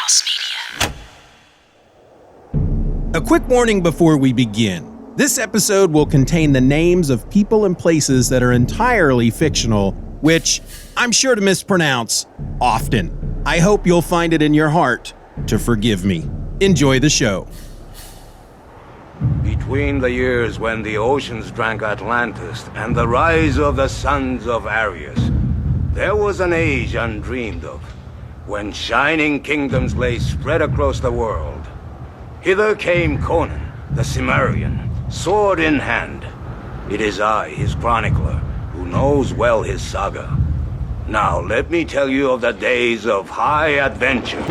House Media. A quick warning before we begin. This episode will contain the names of people and places that are entirely fictional, which I'm sure to mispronounce often. I hope you'll find it in your heart to forgive me. Enjoy the show. Between the years when the oceans drank Atlantis and the rise of the sons of Arius, there was an age undreamed of, when shining kingdoms lay spread across the world. Hither came Conan, the Cimmerian, sword in hand. It is I, his chronicler, who knows well his saga. Now let me tell you of the days of high adventure.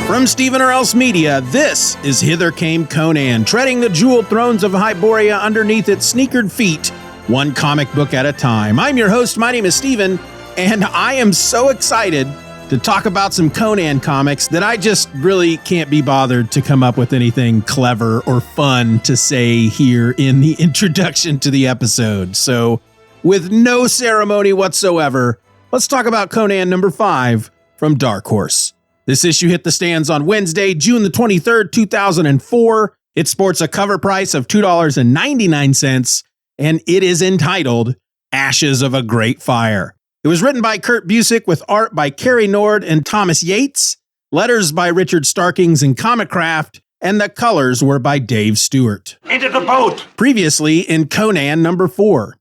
From Steeven Media, this is Hither Came Conan, treading the jeweled thrones of Hyperborea underneath its sneakered feet, one comic book at a time. I'm your host, my name is Steeven, and I am so excited to talk about some Conan comics that I just really can't be bothered to come up with anything clever or fun to say here in the introduction to the episode. So, with no ceremony whatsoever, let's talk about Conan number 5 from Dark Horse. This issue hit the stands on Wednesday, June the 23rd, 2004. It sports a cover price of $2.99, and it is entitled Ashes of a Great Fire. It was written by Kurt Busiek with art by Cary and Thomas Yates, letters by Richard Starkings and Comicraft, and the colors were by Dave Stewart. Into the boat! Previously in Conan number 4.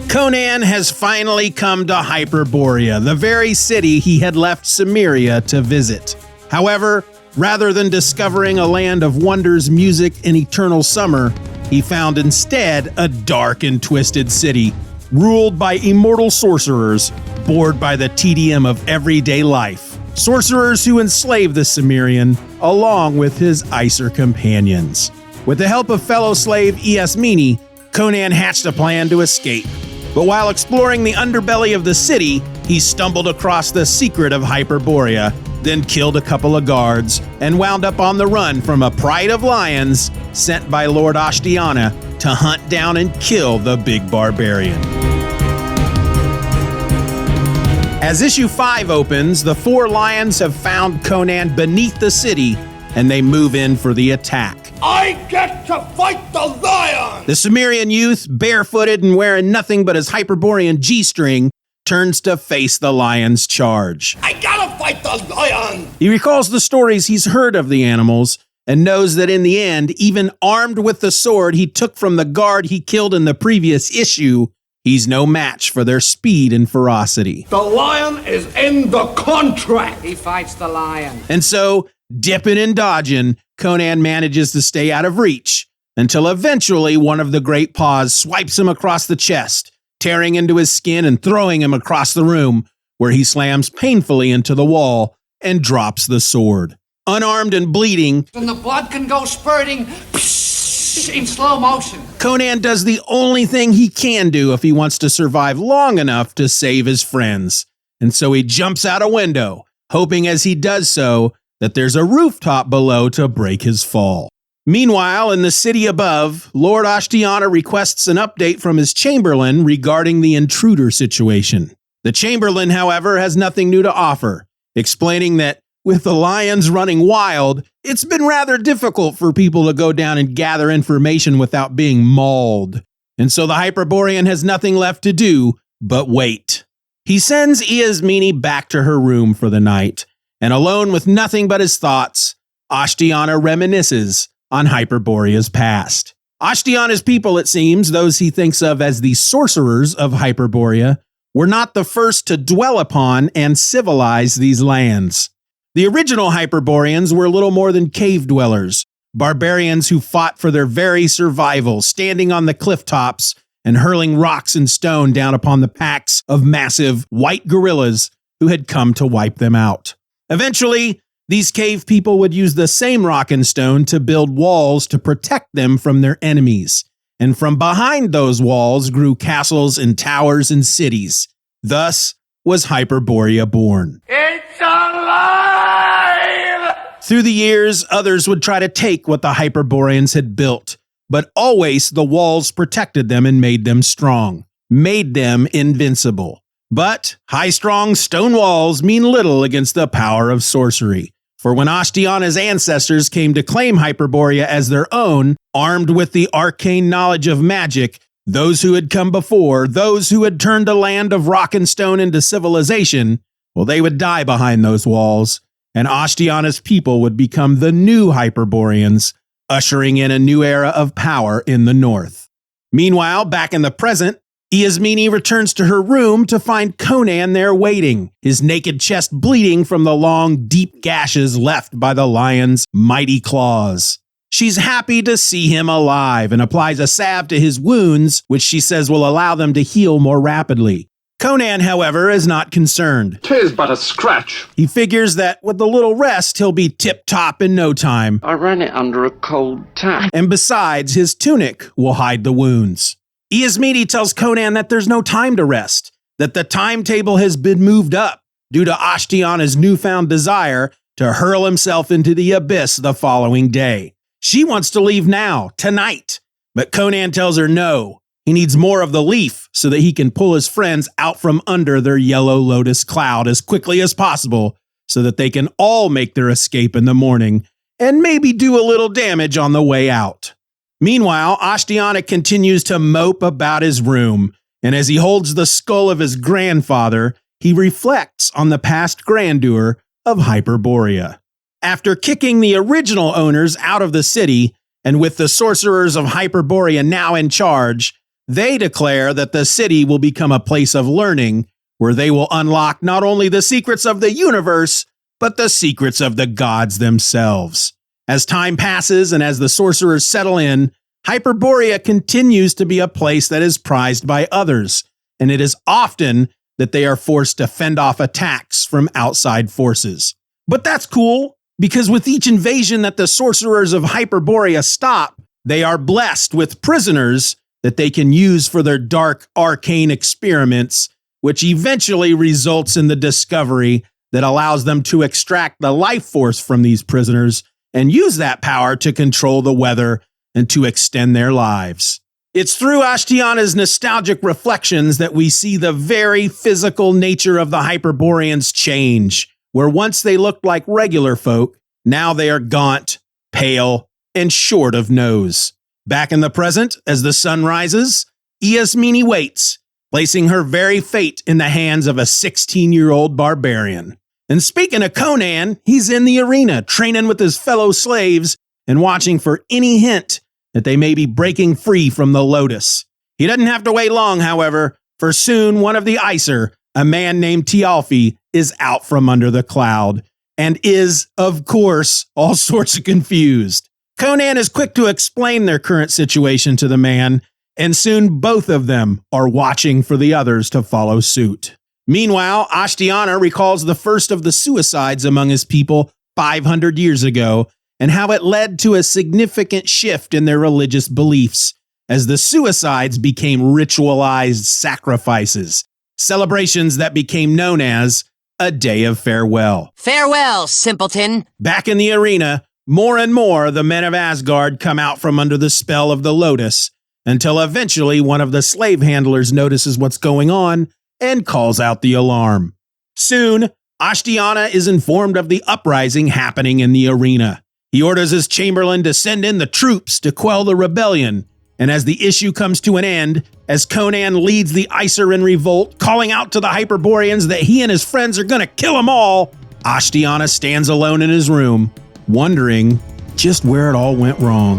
Conan has finally come to Hyperborea, the very city he had left Cimmeria to visit. However, rather than discovering a land of wonders, music, and eternal summer, he found instead a dark and twisted city, ruled by immortal sorcerers, bored by the tedium of everyday life. Sorcerers who enslave the Cimmerian, along with his Aesir companions. With the help of fellow slave Esmini, Conan hatched a plan to escape. But while exploring the underbelly of the city, he stumbled across the secret of Hyperborea, then killed a couple of guards, and wound up on the run from a pride of lions sent by Lord Ashtiana to hunt down and kill the big barbarian. As issue 5 opens, the 4 lions have found Conan beneath the city, and they move in for the attack. I get to fight the lion! The Cimmerian youth, barefooted and wearing nothing but his Hyperborean G-string, turns to face the lion's charge. I gotta fight the lion! He recalls the stories he's heard of the animals and knows that in the end, even armed with the sword he took from the guard he killed in the previous issue, he's no match for their speed and ferocity. The lion is in the contract! He fights the lion. And so, dipping and dodging, Conan manages to stay out of reach until eventually one of the great paws swipes him across the chest, tearing into his skin and throwing him across the room, where he slams painfully into the wall and drops the sword. Unarmed and bleeding, And the blood can go spurting in slow motion. Conan does the only thing he can do if he wants to survive long enough to save his friends. And so he jumps out a window, hoping as he does so that there's a rooftop below to break his fall. Meanwhile, in the city above, Lord Ashtiana requests an update from his Chamberlain regarding the intruder situation. The Chamberlain, however, has nothing new to offer, explaining that with the lions running wild, it's been rather difficult for people to go down and gather information without being mauled. And so the Hyperborean has nothing left to do but wait. He sends Esmini back to her room for the night, and alone with nothing but his thoughts, Ashtiana reminisces on Hyperborea's past. Ashtiana's people, it seems, those he thinks of as the sorcerers of Hyperborea, were not the first to dwell upon and civilize these lands. The original Hyperboreans were little more than cave dwellers, barbarians who fought for their very survival, standing on the cliff tops and hurling rocks and stone down upon the packs of massive white gorillas who had come to wipe them out. Eventually, these cave people would use the same rock and stone to build walls to protect them from their enemies. And from behind those walls grew castles and towers and cities. Thus, was Hyperborea born. It's alive! Through the years, others would try to take what the Hyperboreans had built, but always the walls protected them and made them strong, made them invincible. But high-strong stone walls mean little against the power of sorcery. For when Ashtiana's ancestors came to claim Hyperborea as their own, armed with the arcane knowledge of magic, those who had come before, those who had turned a land of rock and stone into civilization, well, they would die behind those walls, and Ashtiana's people would become the new Hyperboreans, ushering in a new era of power in the north. Meanwhile, back in the present, Iasmini returns to her room to find Conan there waiting, his naked chest bleeding from the long, deep gashes left by the lion's mighty claws. She's happy to see him alive and applies a salve to his wounds, which she says will allow them to heal more rapidly. Conan, however, is not concerned. 'Tis but a scratch. He figures that with a little rest, he'll be tip-top in no time. I ran it under a cold tap. And besides, his tunic will hide the wounds. Iasmini tells Conan that there's no time to rest, that the timetable has been moved up due to Ashtiana's newfound desire to hurl himself into the abyss the following day. She wants to leave now, tonight, but Conan tells her no. He needs more of the leaf so that he can pull his friends out from under their yellow lotus cloud as quickly as possible so that they can all make their escape in the morning and maybe do a little damage on the way out. Meanwhile, Ashtiana continues to mope about his room, and as he holds the skull of his grandfather, he reflects on the past grandeur of Hyperborea. After kicking the original owners out of the city, and with the sorcerers of Hyperborea now in charge, they declare that the city will become a place of learning, where they will unlock not only the secrets of the universe, but the secrets of the gods themselves. As time passes and as the sorcerers settle in, Hyperborea continues to be a place that is prized by others, and it is often that they are forced to fend off attacks from outside forces. But that's cool, because with each invasion that the sorcerers of Hyperborea stop, they are blessed with prisoners that they can use for their dark, arcane experiments, which eventually results in the discovery that allows them to extract the life force from these prisoners and use that power to control the weather and to extend their lives. It's through Ashtiana's nostalgic reflections that we see the very physical nature of the Hyperboreans change, where once they looked like regular folk, now they are gaunt, pale, and short of nose. Back in the present, as the sun rises, Iasmini waits, placing her very fate in the hands of a 16-year-old barbarian. And speaking of Conan, he's in the arena, training with his fellow slaves and watching for any hint that they may be breaking free from the Lotus. He doesn't have to wait long, however, for soon one of the Aesir, a man named Tialfi, is out from under the cloud and is, of course, all sorts of confused. Conan is quick to explain their current situation to the man, and soon both of them are watching for the others to follow suit. Meanwhile, Ashtiana recalls the first of the suicides among his people 500 years ago and how it led to a significant shift in their religious beliefs as the suicides became ritualized sacrifices, celebrations that became known as a day of farewell. Farewell, simpleton. Back in the arena, more and more the men of Asgard come out from under the spell of the Lotus until eventually one of the slave handlers notices what's going on and calls out the alarm. Soon, Ashtiana is informed of the uprising happening in the arena. He orders his chamberlain to send in the troops to quell the rebellion, and as the issue comes to an end, as Conan leads the Aesir in revolt, calling out to the Hyperboreans that he and his friends are gonna kill them all, Ashtiana stands alone in his room, wondering just where it all went wrong.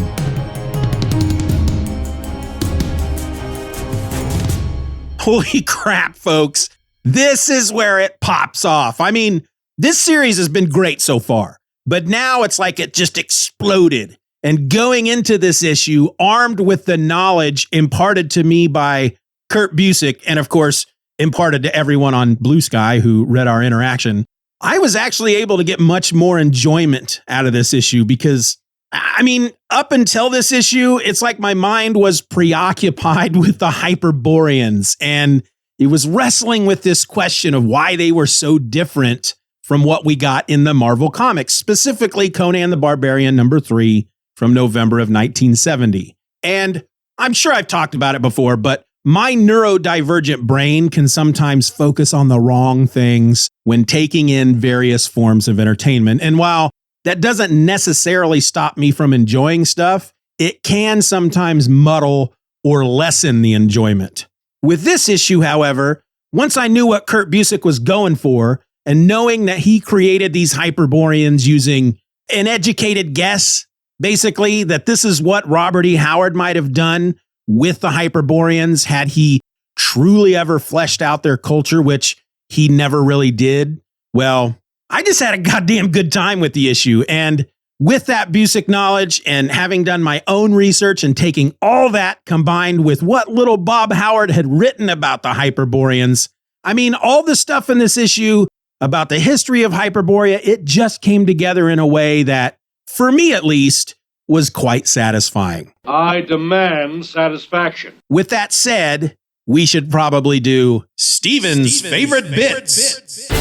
Holy crap, folks. This is where it pops off. I mean, this series has been great so far, but now it's like it just exploded. And going into this issue, armed with the knowledge imparted to me by Kurt Busiek, and of course, imparted to everyone on Blue Sky who read our interaction, I was actually able to get much more enjoyment out of this issue because, I mean, up until this issue, it's like my mind was preoccupied with the Hyperboreans. And He was wrestling with this question of why they were so different from what we got in the Marvel comics, specifically Conan the Barbarian #3 from November of 1970. And I'm sure I've talked about it before, but my neurodivergent brain can sometimes focus on the wrong things when taking in various forms of entertainment. And while that doesn't necessarily stop me from enjoying stuff, it can sometimes muddle or lessen the enjoyment. With this issue, however, once I knew what Kurt Busiek was going for, and knowing that he created these Hyperboreans using an educated guess, basically, that this is what Robert E. Howard might have done with the Hyperboreans had he truly ever fleshed out their culture, which he never really did. Well, I just had a goddamn good time with the issue. And with that Busiek knowledge and having done my own research and taking all that combined with what little Bob Howard had written about the Hyperboreans, I mean, all the stuff in this issue about the history of Hyperborea, it just came together in a way that, for me at least, was quite satisfying. I demand satisfaction. With that said, we should probably do Steven's favorite bits.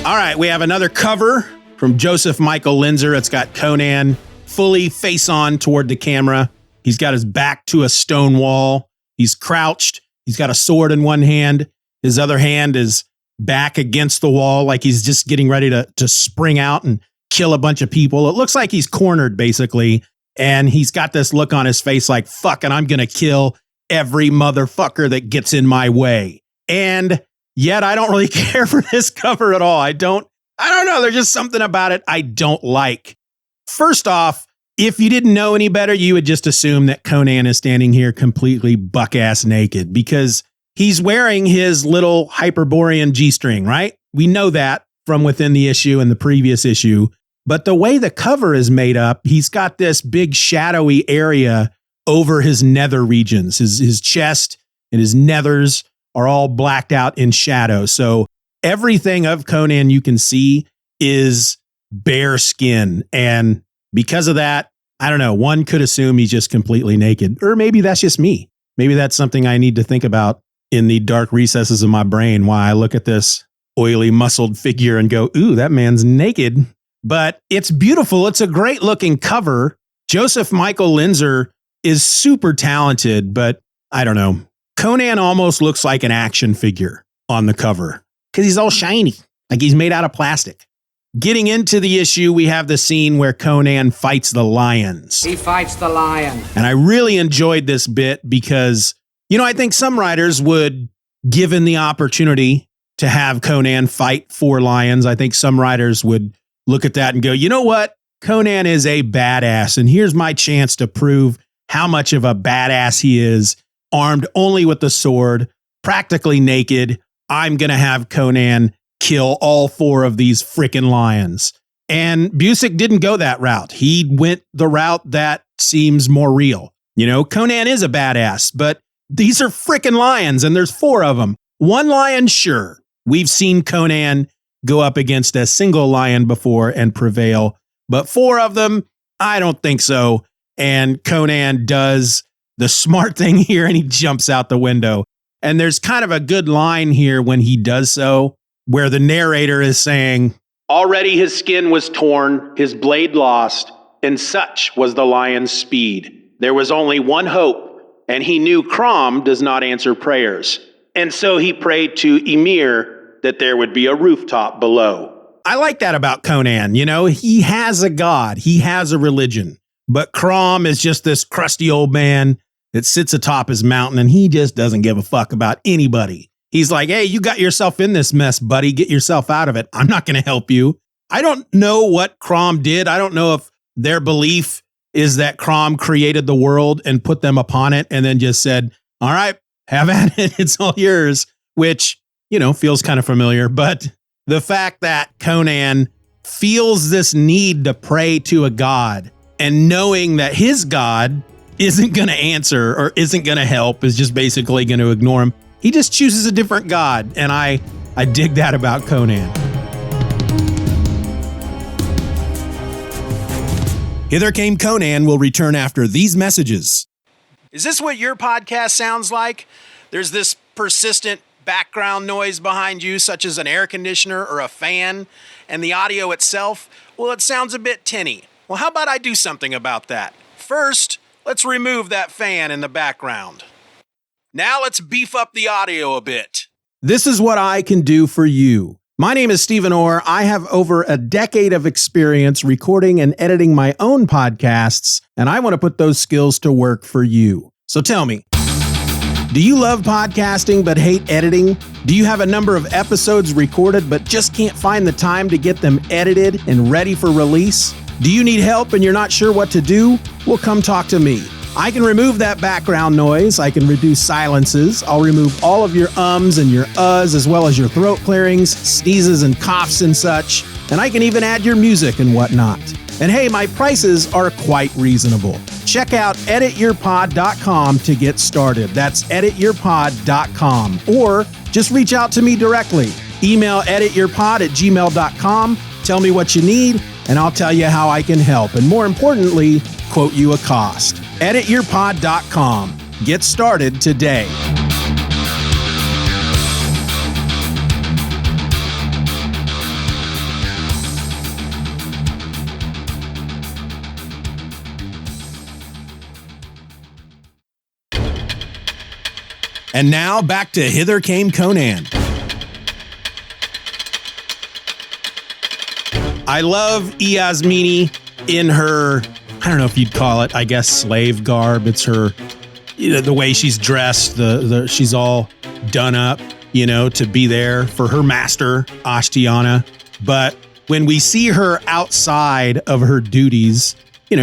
All right, we have another cover from Joseph Michael Linzer. It's got Conan fully face on toward the camera. He's got his back to a stone wall. He's crouched. He's got a sword in one hand. His other hand is back against the wall like he's just getting ready to spring out and kill a bunch of people. It looks like he's cornered, basically. And he's got this look on his face like, fuck, and I'm going to kill every motherfucker that gets in my way. And yet I don't really care for this cover at all. I don't know. There's just something about it I don't like. First off, if you didn't know any better, you would just assume that Conan is standing here completely buck-ass naked because he's wearing his little Hyperborean G-string, right? We know that from within the issue and the previous issue. But the way the cover is made up, he's got this big shadowy area over his nether regions. His chest and his nethers are all blacked out in shadow. So everything of Conan you can see is bare skin. And because of that, I don't know, one could assume he's just completely naked. Or maybe that's just me. Maybe that's something I need to think about in the dark recesses of my brain, why I look at this oily, muscled figure and go, ooh, that man's naked. But it's beautiful. It's a great looking cover. Joseph Michael Linzer is super talented, but I don't know. Conan almost looks like an action figure on the cover because he's all shiny, like he's made out of plastic. Getting into the issue, we have the scene where Conan fights the lions. He fights the lion. And I really enjoyed this bit because, I think some writers would, given the opportunity to have Conan fight 4 lions, I think some writers would look at that and go, you know what? Conan is a badass, and here's my chance to prove how much of a badass he is, armed only with the sword, practically naked. I'm going to have Conan kill all 4 of these freaking lions. And Busiek didn't go that route. He went the route that seems more real. Conan is a badass, but these are freaking lions, and there's 4 of them. One lion, sure. We've seen Conan go up against a single lion before and prevail, but 4 of them, I don't think so. And Conan does the smart thing here, and he jumps out the window. And there's kind of a good line here when he does so, where the narrator is saying, already his skin was torn, his blade lost, and such was the lion's speed. There was only one hope, and he knew Crom does not answer prayers. And so he prayed to Ymir that there would be a rooftop below. I like that about Conan. He has a god, he has a religion, but Crom is just this crusty old man that sits atop his mountain, and he just doesn't give a fuck about anybody. He's like, hey, you got yourself in this mess, buddy. Get yourself out of it. I'm not going to help you. I don't know what Crom did. I don't know if their belief is that Crom created the world and put them upon it and then just said, all right, have at it. It's all yours, which, feels kind of familiar. But the fact that Conan feels this need to pray to a god and knowing that his god isn't going to answer or isn't going to help, is just basically going to ignore him. He just chooses a different god, and I dig that about Conan. Hither Came Conan will return after these messages. Is this what your podcast sounds like? There's this persistent background noise behind you, such as an air conditioner or a fan, and the audio itself, well, it sounds a bit tinny. Well, how about I do something about that? First, let's remove that fan in the background. Now let's beef up the audio a bit. This is what I can do for you. My name is Steven Orr. I have over a decade of experience recording and editing my own podcasts, and I want to put those skills to work for you. So tell me, do you love podcasting but hate editing? Do you have a number of episodes recorded but just can't find the time to get them edited and ready for release? Do you need help and you're not sure what to do? Well, come talk to me. I can remove that background noise. I can reduce silences. I'll remove all of your ums and your uhs, as well as your throat clearings, sneezes and coughs and such. And I can even add your music and whatnot. And hey, my prices are quite reasonable. Check out edityourpod.com to get started. That's edityourpod.com. Or just reach out to me directly. Email edityourpod@gmail.com. Tell me what you need, and I'll tell you how I can help. And more importantly, quote you a cost. edityourpod.com. Get started today. And now back to Hither Came Conan. I love Yasmini in her, I don't know if you'd call it, I guess, slave garb. It's her, the way she's dressed, she's all done up, to be there for her master, Ashtiana. But when we see her outside of her duties,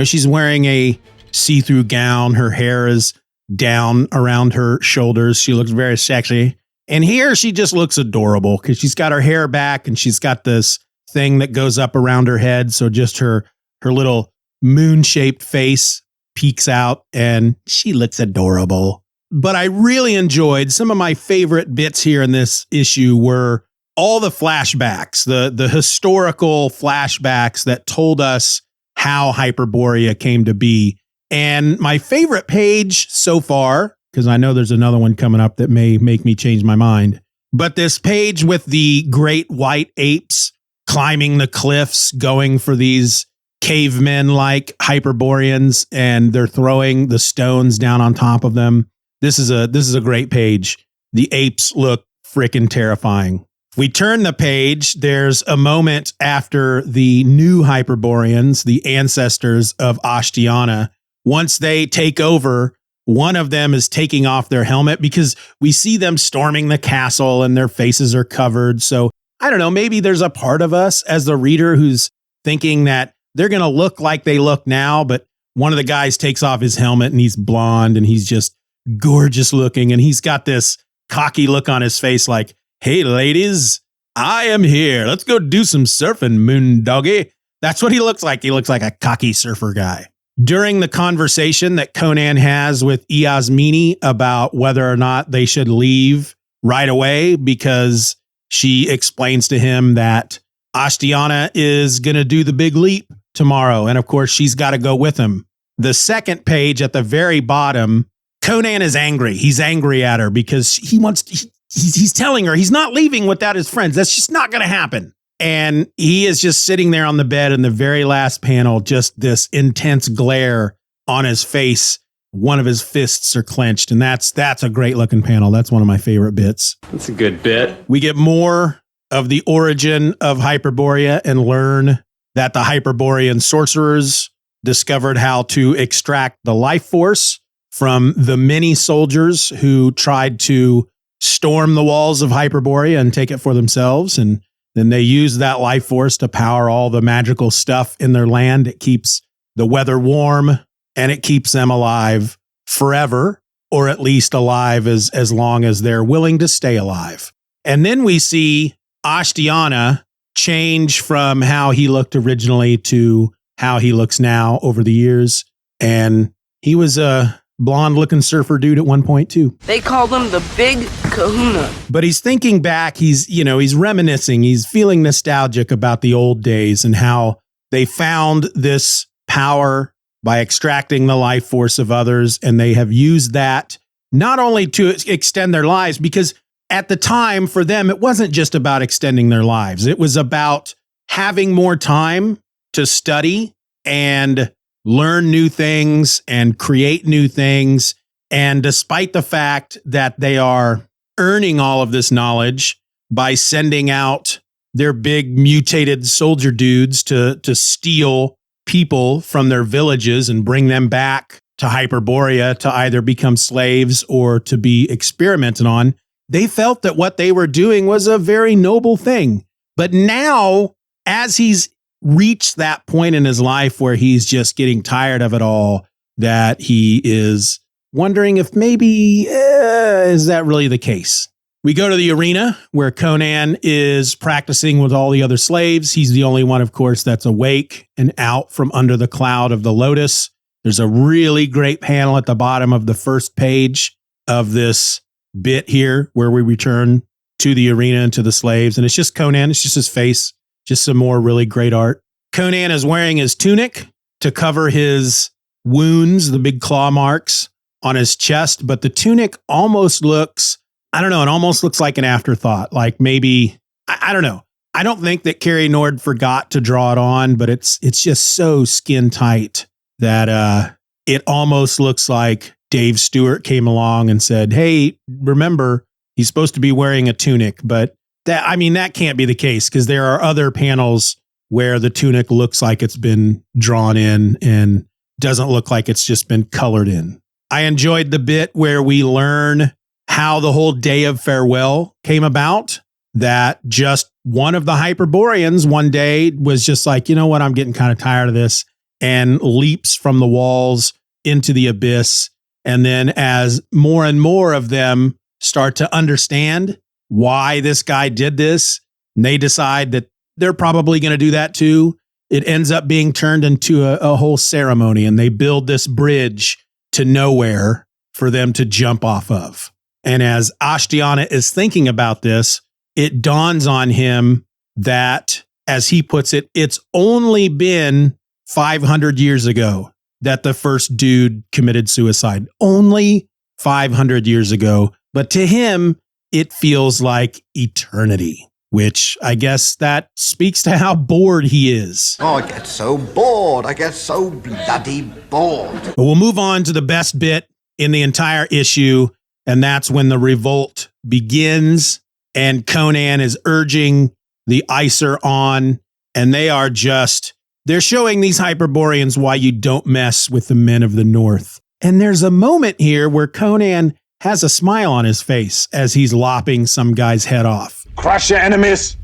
she's wearing a see-through gown. Her hair is down around her shoulders. She looks very sexy. And here she just looks adorable because she's got her hair back and she's got this thing that goes up around her head. So just her little moon-shaped face peeks out and she looks adorable. But I really enjoyed some of my favorite bits here in this issue were all the flashbacks, the historical flashbacks that told us how Hyperborea came to be. And my favorite page so far, because I know there's another one coming up that may make me change my mind, but this page with the great white apes climbing the cliffs, going for these cavemen-like Hyperboreans, and they're throwing the stones down on top of them. This is a great page. The apes look freaking terrifying. If we turn the page, there's a moment after the new Hyperboreans, the ancestors of Ashtiana. Once they take over, one of them is taking off their helmet because we see them storming the castle and their faces are covered. So I don't know, maybe there's a part of us as the reader who's thinking that they're going to look like they look now, but one of the guys takes off his helmet and he's blonde and he's just gorgeous looking. And he's got this cocky look on his face like, hey, ladies, I am here. Let's go do some surfing, moon doggy. That's what he looks like. He looks like a cocky surfer guy. During the conversation that Conan has with Yasmini about whether or not they should leave right away, because she explains to him that Ashtiana is going to do the big leap tomorrow. And of course, she's got to go with him. The second page at the very bottom, Conan is angry. He's angry at her because he's telling her he's not leaving without his friends. That's just not going to happen. And he is just sitting there on the bed in the very last panel, just this intense glare on his face. One of his fists are clenched, and that's a great looking panel. That's one of my favorite bits. That's a good bit. We get more of the origin of Hyperborea and learn that the Hyperborean sorcerers discovered how to extract the life force from the many soldiers who tried to storm the walls of Hyperborea and take it for themselves. And then they use that life force to power all the magical stuff in their land. It keeps the weather warm and it keeps them alive forever, or at least alive as long as they're willing to stay alive. And then we see Ashtiana change from how he looked originally to how he looks now over the years. And he was a blonde looking surfer dude at one point too. They called him the Big Kahuna. But he's thinking back, he's reminiscing, he's feeling nostalgic about the old days and how they found this power by extracting the life force of others. And they have used that not only to extend their lives, because at the time for them, it wasn't just about extending their lives. It was about having more time to study and learn new things and create new things. And despite the fact that they are earning all of this knowledge by sending out their big mutated soldier dudes to steal people from their villages and bring them back to Hyperborea to either become slaves or to be experimented on, they felt that what they were doing was a very noble thing. But now, as he's reached that point in his life where he's just getting tired of it all, that he is wondering if maybe, is that really the case? We go to the arena where Conan is practicing with all the other slaves. He's the only one, of course, that's awake and out from under the cloud of the lotus. There's a really great panel at the bottom of the first page of this bit here where we return to the arena and to the slaves. And it's just Conan. It's just his face, just some more really great art. Conan is wearing his tunic to cover his wounds, the big claw marks on his chest. But the tunic almost looks, I don't know, it almost looks like an afterthought. Like maybe, I don't know. I don't think that Cary Nord forgot to draw it on, but it's just so skin tight that it almost looks like Dave Stewart came along and said, hey, remember, he's supposed to be wearing a tunic. But that can't be the case, because there are other panels where the tunic looks like it's been drawn in and doesn't look like it's just been colored in. I enjoyed the bit where we learn how the whole Day of Farewell came about, that just one of the Hyperboreans one day was just like, you know what, I'm getting kind of tired of this, and leaps from the walls into the abyss. And then as more and more of them start to understand why this guy did this, and they decide that they're probably going to do that too, it ends up being turned into a whole ceremony, and they build this bridge to nowhere for them to jump off of. And as Ashtiana is thinking about this, it dawns on him that, as he puts it, it's only been 500 years ago that the first dude committed suicide. Only 500 years ago. But to him, it feels like eternity, which I guess that speaks to how bored he is. Oh, I get so bored. I get so bloody bored. But we'll move on to the best bit in the entire issue, and that's when the revolt begins and Conan is urging the Aesir on, and they're showing these Hyperboreans why you don't mess with the men of the North. And there's a moment here where Conan has a smile on his face as he's lopping some guy's head off. Crush your enemies,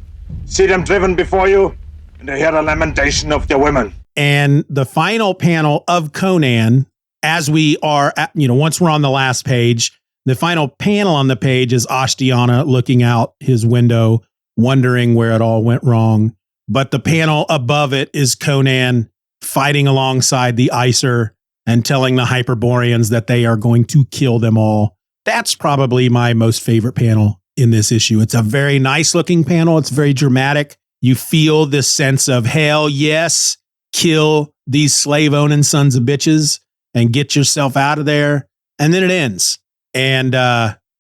see them driven before you, and hear the lamentation of their women. And the final panel of Conan, as we are, once we're on the last page, the final panel on the page is Ashtiana looking out his window, wondering where it all went wrong. But the panel above it is Conan fighting alongside the Aesir and telling the Hyperboreans that they are going to kill them all. That's probably my most favorite panel in this issue. It's a very nice looking panel. It's very dramatic. You feel this sense of, hell yes, kill these slave owning sons of bitches and get yourself out of there. And then it ends. And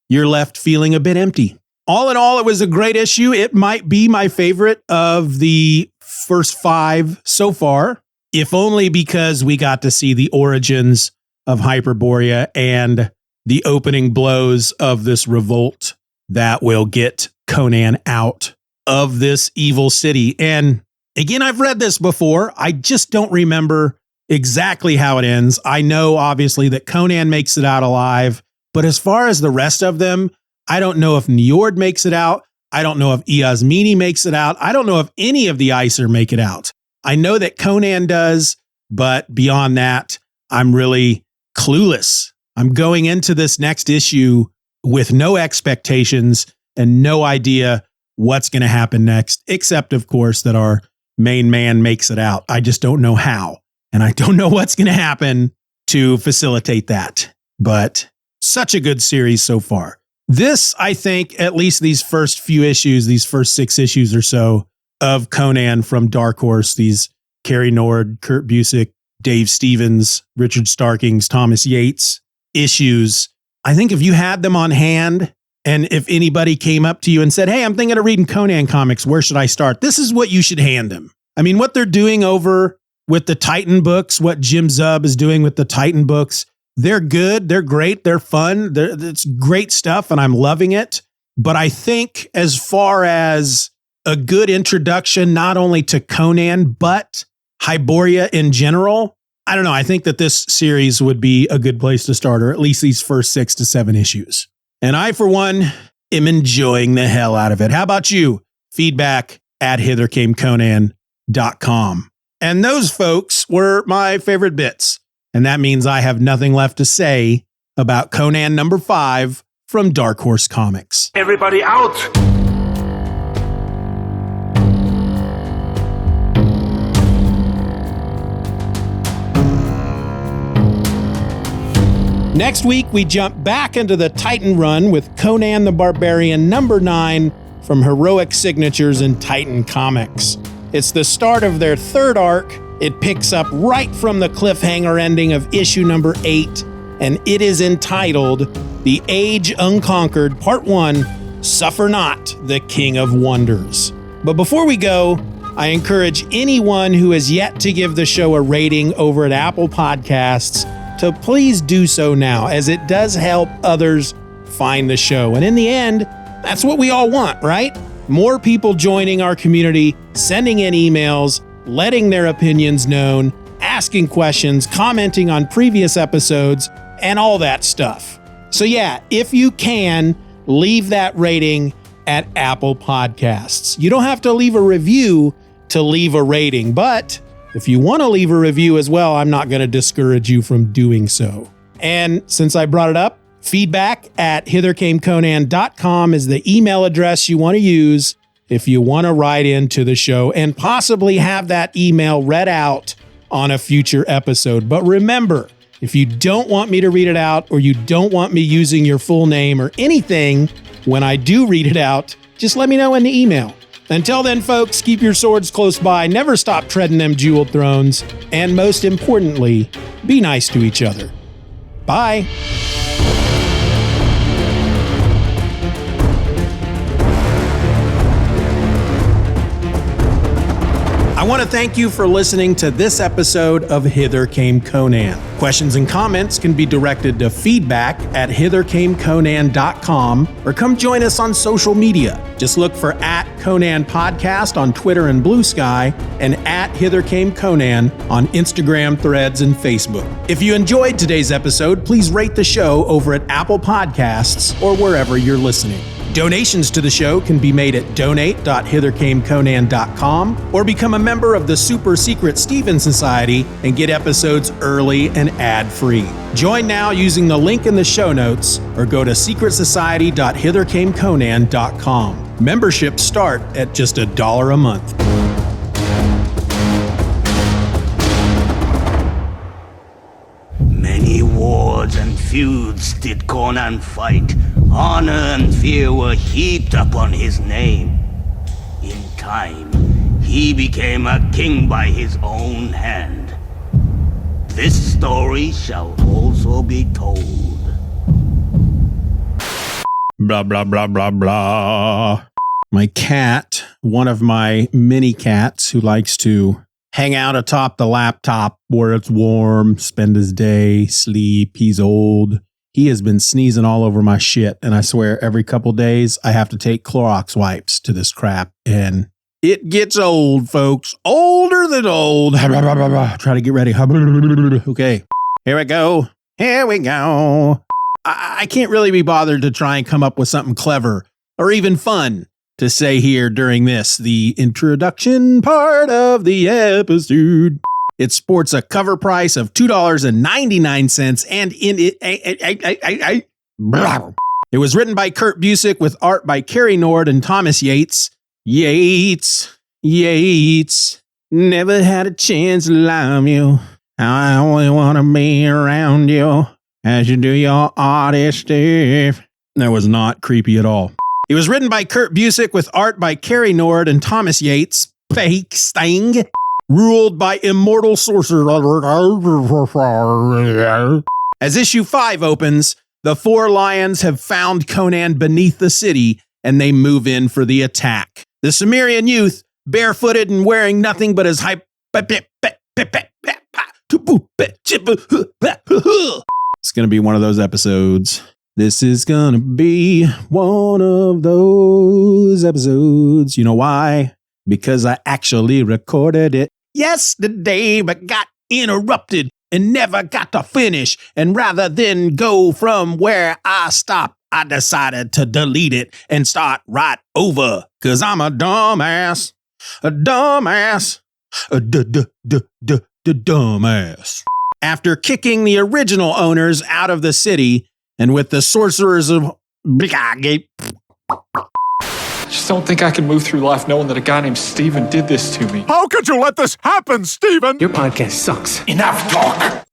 you're left feeling a bit empty. All in all, it was a great issue. It might be my favorite of the first 5 so far, if only because we got to see the origins of Hyperborea and the opening blows of this revolt that will get Conan out of this evil city. And again, I've read this before. I just don't remember exactly how it ends. I know, obviously, that Conan makes it out alive. But as far as the rest of them, I don't know if Njord makes it out. I don't know if Yasmini makes it out. I don't know if any of the Aesir make it out. I know that Conan does, but beyond that, I'm really clueless. I'm going into this next issue with no expectations and no idea what's going to happen next, except, of course, that our main man makes it out. I just don't know how, and I don't know what's going to happen to facilitate that. But such a good series so far. This, I think, at least these first few issues, these first 6 issues or so of Conan from Dark Horse, these Cary Nord, Kurt Busiek, Dave Stevens, Richard Starkings, Thomas Yates issues. I think if you had them on hand, and if anybody came up to you and said, hey, I'm thinking of reading Conan comics, where should I start? This is what you should hand them. I mean, what they're doing over with the Titan books, what Jim Zub is doing with the Titan books, they're good, they're great, they're fun, it's great stuff, and I'm loving it. But I think as far as a good introduction, not only to Conan, but Hyperborea in general, I don't know, I think that this series would be a good place to start, or at least these first 6 to 7 issues. And I, for one, am enjoying the hell out of it. How about you? Feedback at hithercameconan.com. And those folks were my favorite bits. And that means I have nothing left to say about Conan number 5 from Dark Horse Comics. Everybody out! Next week, we jump back into the Titan run with Conan the Barbarian number 9 from Heroic Signatures in Titan Comics. It's the start of their 3rd arc. It picks up right from the cliffhanger ending of issue number 8, and it is entitled The Age Unconquered, Part 1, Suffer Not, the King of Wonders. But before we go, I encourage anyone who has yet to give the show a rating over at Apple Podcasts to please do so now, as it does help others find the show. And in the end, that's what we all want, right? More people joining our community, sending in emails, letting their opinions known, asking questions, commenting on previous episodes, and all that stuff. So yeah, if you can, leave that rating at Apple Podcasts. You don't have to leave a review to leave a rating, but if you want to leave a review as well, I'm not going to discourage you from doing so. And since I brought it up, feedback at hithercameconan.com is the email address you want to use if you want to write into the show and possibly have that email read out on a future episode. But remember, if you don't want me to read it out, or you don't want me using your full name or anything when I do read it out, just let me know in the email. Until then, folks, keep your swords close by, never stop treading them jeweled thrones, and most importantly, be nice to each other. Bye. I want to thank you for listening to this episode of Hither Came Conan. Questions and comments can be directed to feedback at hithercameconan.com, or come join us on social media. Just look for @Conan Podcast on Twitter and Blue Sky, and @Hither Came Conan on Instagram, Threads, and Facebook. If you enjoyed today's episode, please rate the show over at Apple Podcasts or wherever you're listening. Donations to the show can be made at donate.hithercameconan.com, or become a member of the super secret Steeven Society and get episodes early and ad-free. Join now using the link in the show notes, or go to secretsociety.hithercameconan.com. Memberships start at just $1 a month. Many wars and feuds did Conan fight. Honor and fear were heaped upon his name. In time, he became a king by his own hand. This story shall also be told. Blah, blah, blah, blah, blah. My cat, one of my mini cats who likes to hang out atop the laptop where it's warm, spend his day, sleep, he's old. He has been sneezing all over my shit, and I swear every couple days I have to take Clorox wipes to this crap, and it gets old, folks. Older than old. Try to get ready. Okay, here we go. Here we go. I can't really be bothered to try and come up with something clever or even fun to say here during this, the introduction part of the episode. It sports a cover price of $2.99, and in it, it was written by Kurt Busiek with art by Cary and Thomas Yates. Yates, never had a chance to love you. I only want to be around you as you do your artist stuff. That was not creepy at all. It was written by Kurt Busiek with art by Cary and Thomas Yates. Fake sting. ruled by immortal sorcerer. As issue 5 opens, the 4 lions have found Conan beneath the city, and they move in for the attack. The Cimmerian youth, barefooted and wearing nothing but his It's going to be one of those episodes. This is going to be one of those episodes. You know why? Because I actually recorded it yesterday, but got interrupted and never got to finish. And rather than go from where I stopped, I decided to delete it and start right over. Cause I'm a dumbass. A dumbass. A dumbass. After kicking the original owners out of the city, and with the sorcerers of I just don't think I can move through life knowing that a guy named Steeven did this to me. How could you let this happen, Steeven? Your podcast sucks. Enough talk.